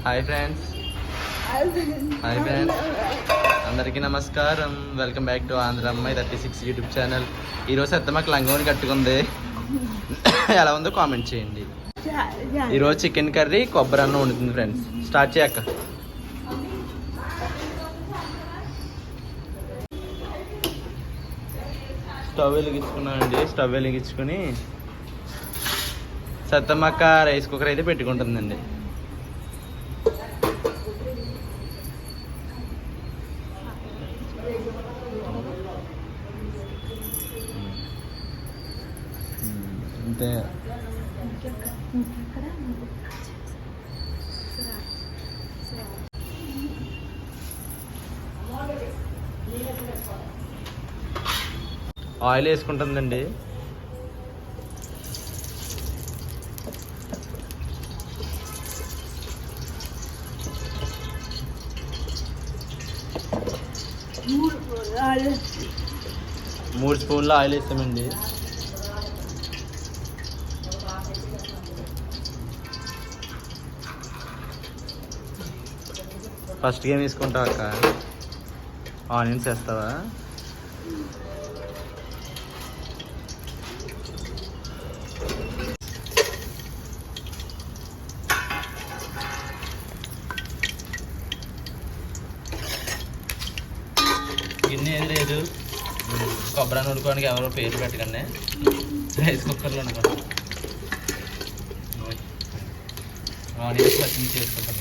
Hi friends అందరికీ నమస్కారం. Welcome back to Andhra అమ్మాయి 36 యూట్యూబ్ ఛానల్. ఈరోజు అత్తమ్మకి లంగోని కట్టుకుంది. ఎలా ఉందో కామెంట్ చేయండి. ఈరోజు చికెన్ కర్రీ కొబ్బరి అన్నం వండుతుంది ఫ్రెండ్స్. స్టార్ట్ చేయక్క. స్టవ్ వెలిగించుకున్నానండి. స్టవ్ వెలిగించుకుని సత్తమ్మక్క రైస్ కుక్కర్ అయితే పెట్టుకుంటుందండి. అంతే. ఆయిల్ వేసుకుంటుందండి. మూడు స్పూన్లు ఆయిల్ వేస్తామండి. ఫస్ట్ ఏం వేసుకుంటావు అక్క? ఆనియన్స్ వేస్తావా? గిన్నె ఏది లేదు. కొబ్బరి నూరుకోవడానికి ఎవరో పేరు పెట్టకండి. రైస్ కుక్కర్లో అనుకోండి. ఆనియన్స్ పచ్చిమిర్చి చేసుకుంటాం.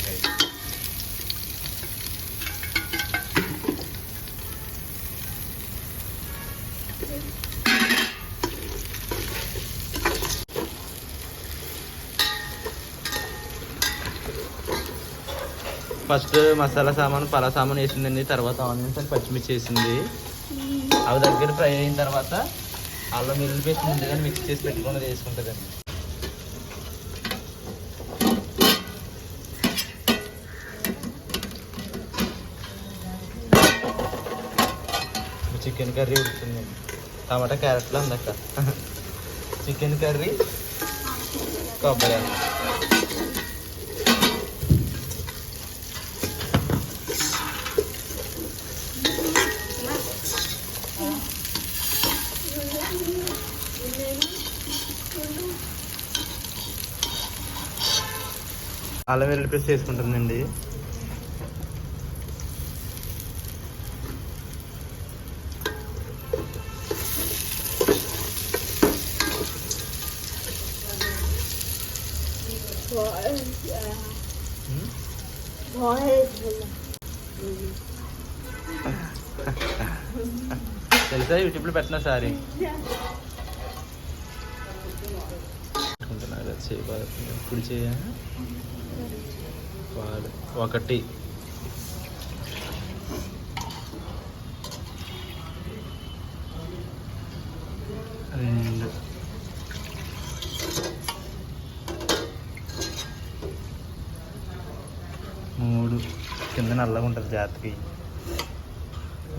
ఫస్ట్ మసాలా సామాను పలా సామాను వేసిందండి. తర్వాత ఆనియన్స్ అని పచ్చిమిర్చి వేసింది. అవి దగ్గర ఫ్రై అయిన తర్వాత అల్లం వెల్లుల్లి పేస్ట్ ముందుగా మిక్స్ చేసి పెట్టుకున్నది వేసుకుంటుందండి. Chicken curry ఉడుతుందండి. టమాటా క్యారెట్లో ఉందక్క. చికెన్ కర్రీ కొబ్బరి అల్లం వెల్లుల్లి పేస్ట్ వేసుకుంటుందండి. తెలుసా యూట్యూబ్లో పెట్టినా సారీ ఇప్పుడు చేయ ఒకటి రెండు మూడు కింద నల్లగా ఉంటుంది జాతికి.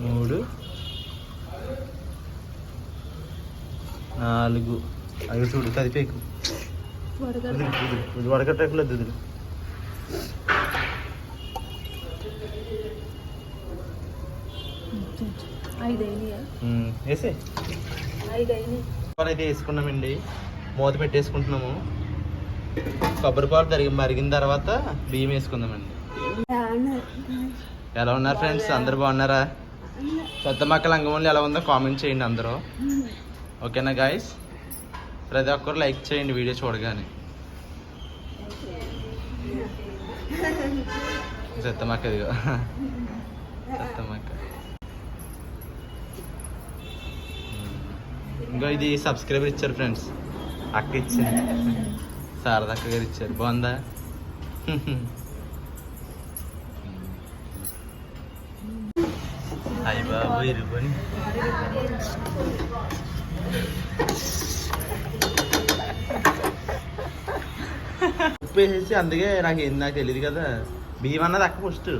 మూడు నాలుగు అవి చూడు కదిపేకు వడకట్టలేదు. ఇది వేసే అయితే వేసుకున్నామండి. మూత పెట్టేసుకుంటున్నాము. కొబ్బరి పాలు మరిగిన తర్వాత బియ్యం వేసుకుందామండి. ఎలా ఉన్నారు ఫ్రెండ్స్? అందరు బాగున్నారా? సత్తమ్మక్క లంగమూలు ఎలా ఉందో కామెంట్ చేయండి అందరూ. ఓకేనా గాయస్? ప్రతి ఒక్కరు లైక్ చేయండి వీడియో చూడగానే. సత్తమ్మక్క ఇదిగో సత్తమ్మక్క. ఇంకా ఇది సబ్స్క్రైబర్ ఇచ్చారు ఫ్రెండ్స్. అక్క ఇచ్చింది. శారదక్క గారు ఇచ్చారు. బాగుందా? అయ్య బాబు ఇరుకొని ఉప్పు వేసేసి. అందుకే నాకు తెలియదు కదా. బియ్యం అన్నది అక్క ఫస్ట్.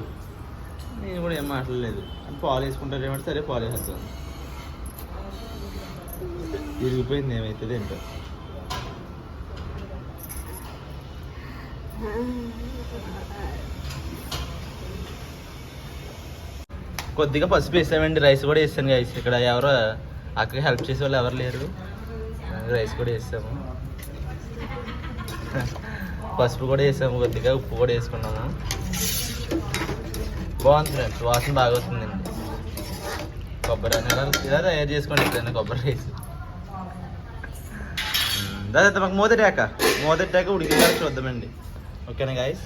నేను కూడా ఏం మాట్లాడలేదు. పాలు వేసుకుంటారు ఏమంటే సరే పాలు వేసేస్తాను. ఇరిగిపోయింది ఏమవుతుంది ఏంటో. కొద్దిగా పసుపు వేసామండి, రైస్ కూడా వేసాను గైస్. ఇక్కడ ఎవరో అక్కడికి హెల్ప్ చేసే వాళ్ళు ఎవరు లేరు, రైస్ కూడా వేసాము. పసుపు కూడా వేసాము, కొద్దిగా ఉప్పు కూడా వేసుకున్నాము. బాగుంది ఫ్రెండ్స్, వాసన బాగా వస్తుందండి. కొబ్బరి ఇలా తయారు చేసుకోండి ఎప్పుడైనా కొబ్బరి రైస్. దాదాపు మాకు మూతటాక ఉడికిన చూద్దామండి. ఓకేనా గైస్?